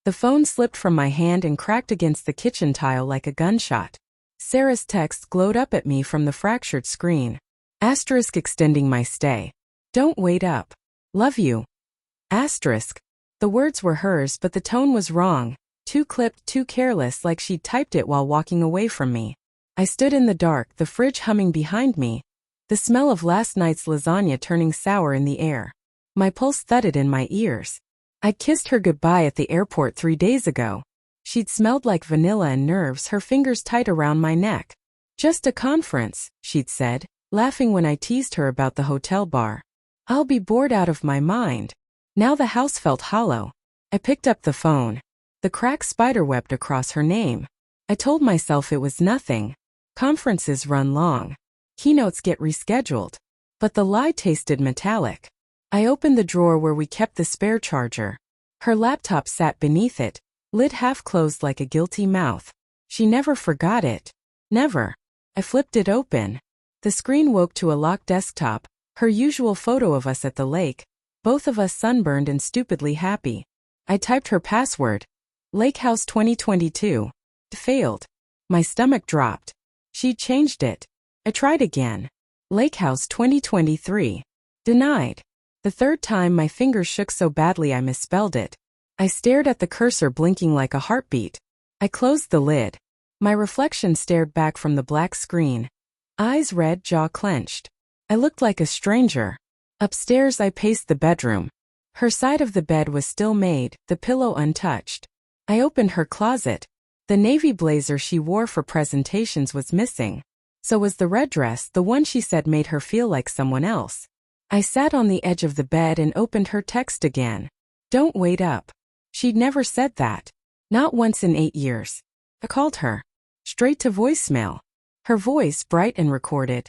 The phone slipped from my hand and cracked against the kitchen tile like a gunshot. Sarah's text glowed up at me from the fractured screen. Asterisk extending my stay. Don't wait up. Love you. Asterisk. The words were hers, but the tone was wrong. Too clipped, too careless, like she'd typed it while walking away from me. I stood in the dark, the fridge humming behind me, the smell of last night's lasagna turning sour in the air. My pulse thudded in my ears. I'd kissed her goodbye at the airport 3 days ago. She'd smelled like vanilla and nerves, her fingers tight around my neck. Just a conference, she'd said, laughing when I teased her about the hotel bar. I'll be bored out of my mind. Now the house felt hollow. I picked up the phone. The crack spiderwebbed across her name. I told myself it was nothing. Conferences run long. Keynotes get rescheduled. But the lie tasted metallic. I opened the drawer where we kept the spare charger. Her laptop sat beneath it, lid half closed like a guilty mouth. She never forgot it. Never. I flipped it open. The screen woke to a locked desktop, her usual photo of us at the lake, both of us sunburned and stupidly happy. I typed her password. Lakehouse 2022. Failed. My stomach dropped. She'd changed it. I tried again. Lakehouse 2023. Denied. The third time my fingers shook so badly I misspelled it. I stared at the cursor blinking like a heartbeat. I closed the lid. My reflection stared back from the black screen. Eyes red, jaw clenched. I looked like a stranger. Upstairs I paced the bedroom. Her side of the bed was still made, the pillow untouched. I opened her closet. The navy blazer she wore for presentations was missing. So was the red dress, the one she said made her feel like someone else. I sat on the edge of the bed and opened her text again. Don't wait up. She'd never said that. Not once in 8 years. I called her. Straight to voicemail. Her voice bright and recorded.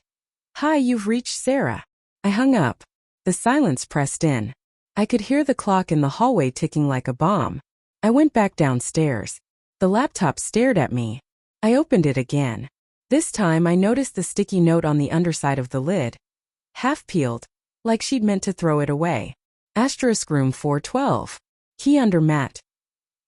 Hi, you've reached Sarah. I hung up. The silence pressed in. I could hear the clock in the hallway ticking like a bomb. I went back downstairs. The laptop stared at me. I opened it again. This time I noticed the sticky note on the underside of the lid. Half peeled, like she'd meant to throw it away. Asterisk room 412. Key under mat.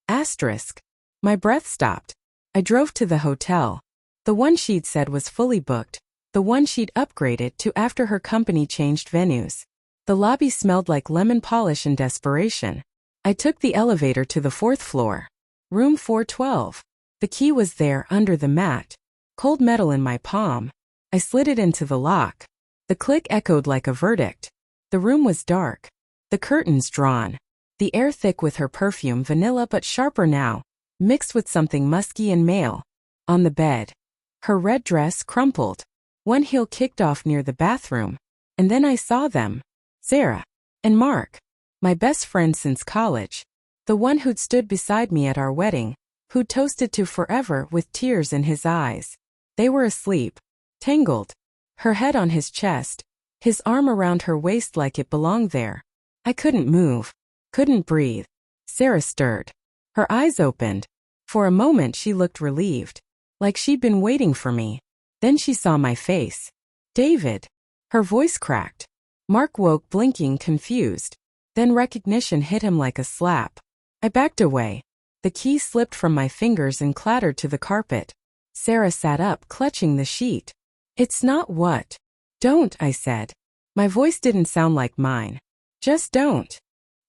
Asterisk. My breath stopped. I drove to the hotel. The one she'd said was fully booked. The one she'd upgraded to after her company changed venues. The lobby smelled like lemon polish and desperation. I took the elevator to the 4th floor. Room 412. The key was there under the mat. Cold metal in my palm. I slid it into the lock. The click echoed like a verdict. The room was dark. The curtains drawn. The air thick with her perfume, vanilla but sharper now, mixed with something musky and male. On the bed. Her red dress crumpled. One heel kicked off near the bathroom. And then I saw them. Sarah. And Mark. My best friend since college. The one who'd stood beside me at our wedding. Who'd toasted to forever with tears in his eyes. They were asleep. Tangled. Her head on his chest. His arm around her waist like it belonged there. I couldn't move. Couldn't breathe. Sarah stirred. Her eyes opened. For a moment she looked relieved. Like she'd been waiting for me. Then she saw my face. David. Her voice cracked. Mark woke blinking, confused. Then recognition hit him like a slap. I backed away. The key slipped from my fingers and clattered to the carpet. Sarah sat up, clutching the sheet. It's not what? Don't, I said. My voice didn't sound like mine. Just don't.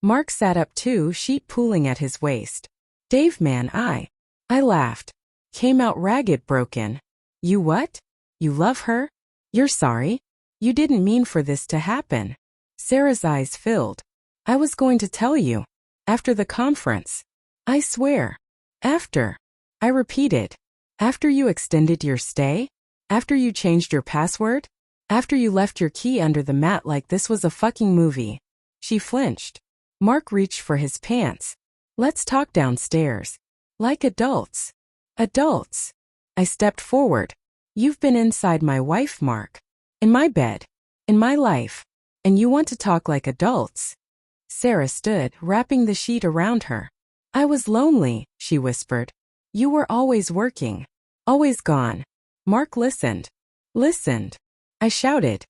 Mark sat up too, sheet pooling at his waist. Dave, man, I laughed. Came out ragged, broken. You what? You love her? You're sorry? You didn't mean for this to happen. Sarah's eyes filled. I was going to tell you. After the conference. I swear. After. I repeated. After you extended your stay? After you changed your password? After you left your key under the mat like this was a fucking movie. She flinched. Mark reached for his pants. Let's talk downstairs. Like adults. Adults. I stepped forward. You've been inside my wife, Mark. In my bed. In my life. And you want to talk like adults. Sarah stood, wrapping the sheet around her. I was lonely, she whispered. You were always working. Always gone. Mark listened. Listened. I shouted.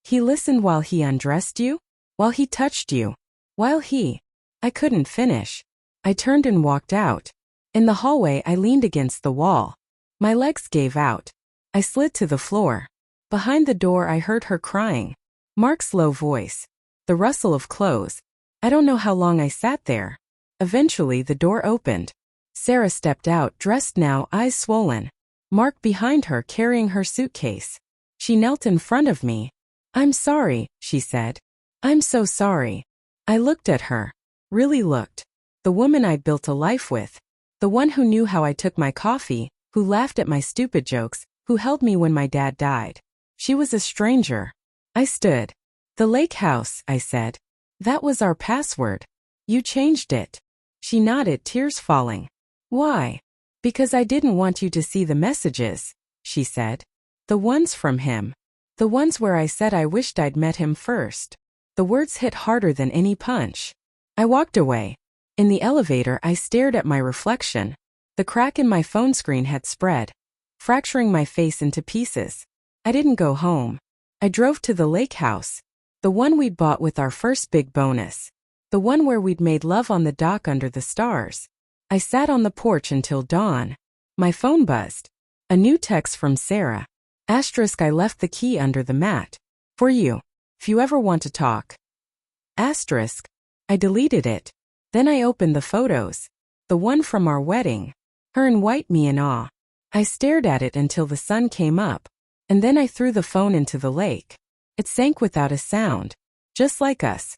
He listened while he undressed you? While he touched you? While he... I couldn't finish. I turned and walked out. In the hallway, I leaned against the wall. My legs gave out. I slid to the floor. Behind the door, I heard her crying. Mark's low voice. The rustle of clothes. I don't know how long I sat there. Eventually, the door opened. Sarah stepped out, dressed now, eyes swollen. Mark behind her, carrying her suitcase. She knelt in front of me. "I'm sorry," she said. "I'm so sorry." I looked at her. Really looked. The woman I'd built a life with. The one who knew how I took my coffee, who laughed at my stupid jokes, who held me when my dad died. She was a stranger. I stood. "The lake house," I said. "That was our password. You changed it." She nodded, tears falling. "Why?" "Because I didn't want you to see the messages," she said. "The ones from him. The ones where I said I wished I'd met him first." The words hit harder than any punch. I walked away. In the elevator, I stared at my reflection. The crack in my phone screen had spread, fracturing my face into pieces. I didn't go home. I drove to the lake house. The one we'd bought with our first big bonus. The one where we'd made love on the dock under the stars. I sat on the porch until dawn. My phone buzzed. A new text from Sarah. Asterisk, I left the key under the mat. For you. If you ever want to talk. Asterisk. I deleted it. Then I opened the photos. The one from our wedding. Her in white, me in awe. I stared at it until the sun came up. And then I threw the phone into the lake. It sank without a sound. Just like us.